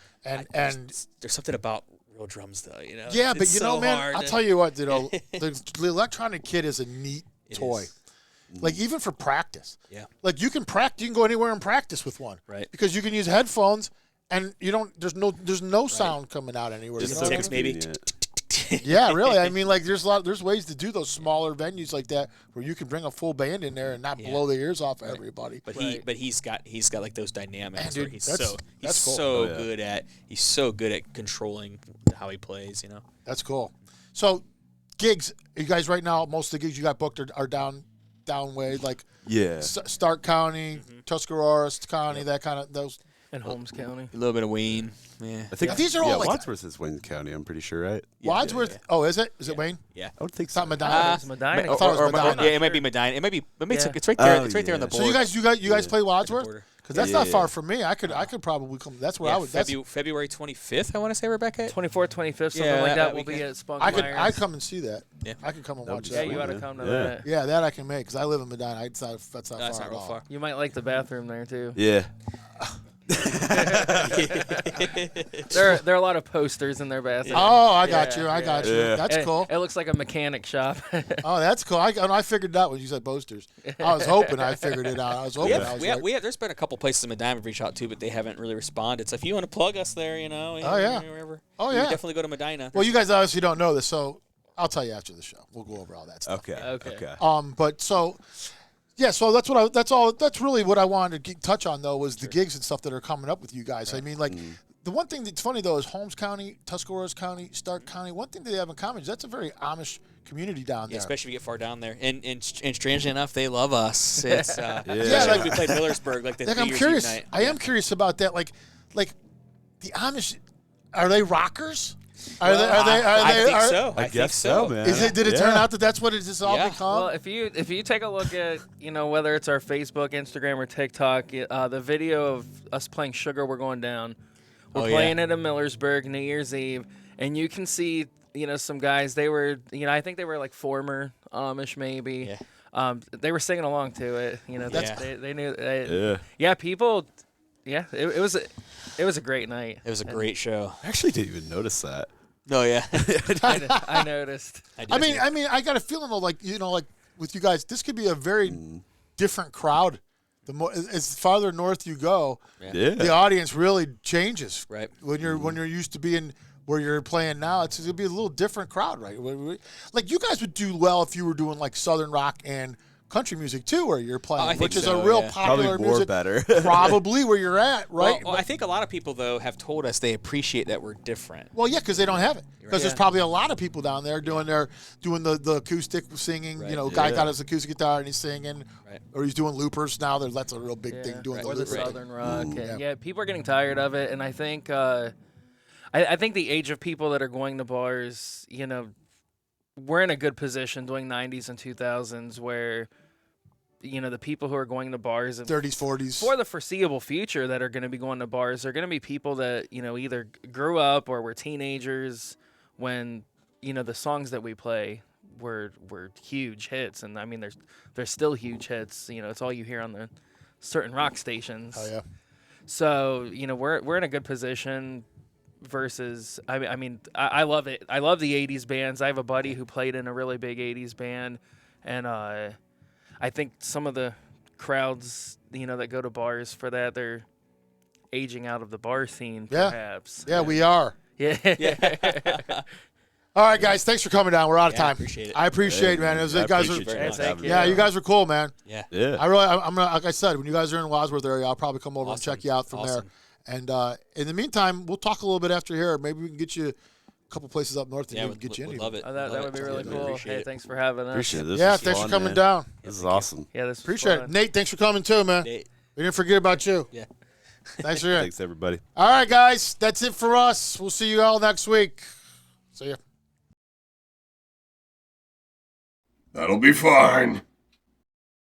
And There's something about real drums though, yeah, but It's you so know, man, hard I'll to- tell you what, the electronic kit is a neat toy. is. Like even for practice. Yeah. Like you can go anywhere and practice with one. Right. Because you can use headphones and there's no sound coming out anywhere. Just you the know what I ticks, mean? maybe. Convenient. Yeah, really. I mean, like there's ways to do those smaller venues like that where you can bring a full band in there and not Yeah. blow the ears off of everybody. But Right. he's got like those dynamics Man, where dude, he's that's cool. so Oh, yeah. good at controlling how he plays. That's cool. So, gigs, you guys right now, most of the gigs you got booked are down way, like Yeah. Stark County, Tuscarora County, that kind of those. In Holmes County. A little bit of Wayne. Yeah. I think These are all like- Wadsworth is Wayne County. I'm pretty sure, right? Wadsworth. yeah. Oh, is it? Is it Wayne? Yeah. I would think It's so. not Medina. It's Medina. I thought it was Medina. Yeah, it might be Medina. It might be. Yeah. It's right there. Oh, It's right there on the yeah. board. So you guys play Wadsworth? border. Because that's Yeah, not yeah. far from me. I could probably come. That's where I would. That's, February 25th. I want to say, Rebecca. 24th, 25th, something Yeah, like that that. We'll be weekend. at Spunk I'd Myers. come and see that. Yeah. I could come and That would watch be Yeah, that. you sweet, ought to man. come to Yeah. that. Yeah, that I can make because I live in Medina. That's not That's far not at real all. far. You might like the bathroom there too. Yeah. There are a lot of posters in their bathroom. Oh, I got Yeah, you. I got you. yeah. That's cool. It looks like a mechanic shop. Oh, that's cool. I figured that when you said posters. I was hoping I figured it out. I was hoping I was right. There's been a couple places in Medina we've reached out to, but they haven't really responded. So if you want to plug us there, Oh, yeah. wherever, Oh, you yeah. definitely go to Medina. Well, you guys obviously don't know this, so I'll tell you after the show. We'll go over all that stuff. Okay. Okay. But so, yeah. So that's really what I wanted to touch on though was the gigs and stuff that are coming up with you guys. I mean, like the one thing that's funny though is Holmes County, Tuscarora County, Stark County. One thing they have in common is that's a very Amish community down Yeah, there. especially if you get far down there. And strangely enough, they love us. It's Yeah, like like- we played Millersburg like the Like, 3 I'm years curious. night. I am curious about that. Like the Amish, are they rockers? Are they? I think so. I think guess so, man. Did it turn out that that's what it has all Yeah. become? Well, if you take a look at whether it's our Facebook, Instagram, or TikTok, the video of us playing "Sugar We're Going Down," we're Oh, playing it in Millersburg New Year's Eve, and you can see some guys. They were I think they were like former Amish maybe. Yeah. They were singing along to it. That's- they knew. Yeah. Yeah, people. Yeah, it was a great night. It was a great show. I actually didn't even notice that. No, yeah. I noticed. I mean, I got a feeling though, like with you guys, this could be a very different crowd. The more as farther north you go, Yeah. the audience really changes. Right. When you're used to being where you're playing now, it's gonna be a little different crowd, right? Like you guys would do well if you were doing like southern rock and country music too, where you're playing, I think which is so, a real yeah. popular Probably more music. better. Probably where you're at, right? Well, I think a lot of people though have told us they appreciate that we're different. Well, yeah, because they don't have it. Because there's Yeah. probably a lot of people down there doing the acoustic singing. Right. Guy Yeah. got his acoustic guitar and he's singing, Right. or he's doing loopers now. That's a real big thing doing or the the loopers. southern rock. Yeah. And yeah, people are getting tired of it, and I think I think the age of people that are going to bars, we're in a good position doing 90s and 2000s where the people who are going to bars 30s, 40s. for the foreseeable future that are going to be going to bars are going to be people that either grew up or were teenagers when the songs that we play were huge hits, and I mean they're still huge hits. It's all you hear on the certain rock stations. Oh yeah. So we're in a good position. Versus, I mean, I love it. I love the '80s bands. I have a buddy who played in a really big '80s band, and I think some of the crowds, that go to bars for that, they're aging out of the bar scene, Yeah. perhaps. Yeah, we are. Yeah. All right, guys. Thanks for coming down. We're out of Yeah, I time. appreciate it. I appreciate it, man. It was, I you guys appreciate were, you guys Thank having you. me. yeah, you guys were cool, man. Yeah. Yeah. I'm gonna, like I said, when you guys are in Wadsworth area, I'll probably come over Awesome. and check you out from Awesome. there. And in the meantime, we'll talk a little bit after here. Maybe we can get you couple places up north to Yeah, even get you in. would even. love it. That Love would be it. really Yeah, cool. appreciate Hey, it. thanks for having us. Appreciate it. This Yeah, was thanks for fun, coming man. down. This is awesome. Yeah, this was Appreciate fun. it. Nate, thanks for coming too, man. Nate. We didn't forget about you. Yeah. Thanks for it. Thanks, everybody. All right, guys, that's it for us. We'll see you all next week. See ya. That'll be fine.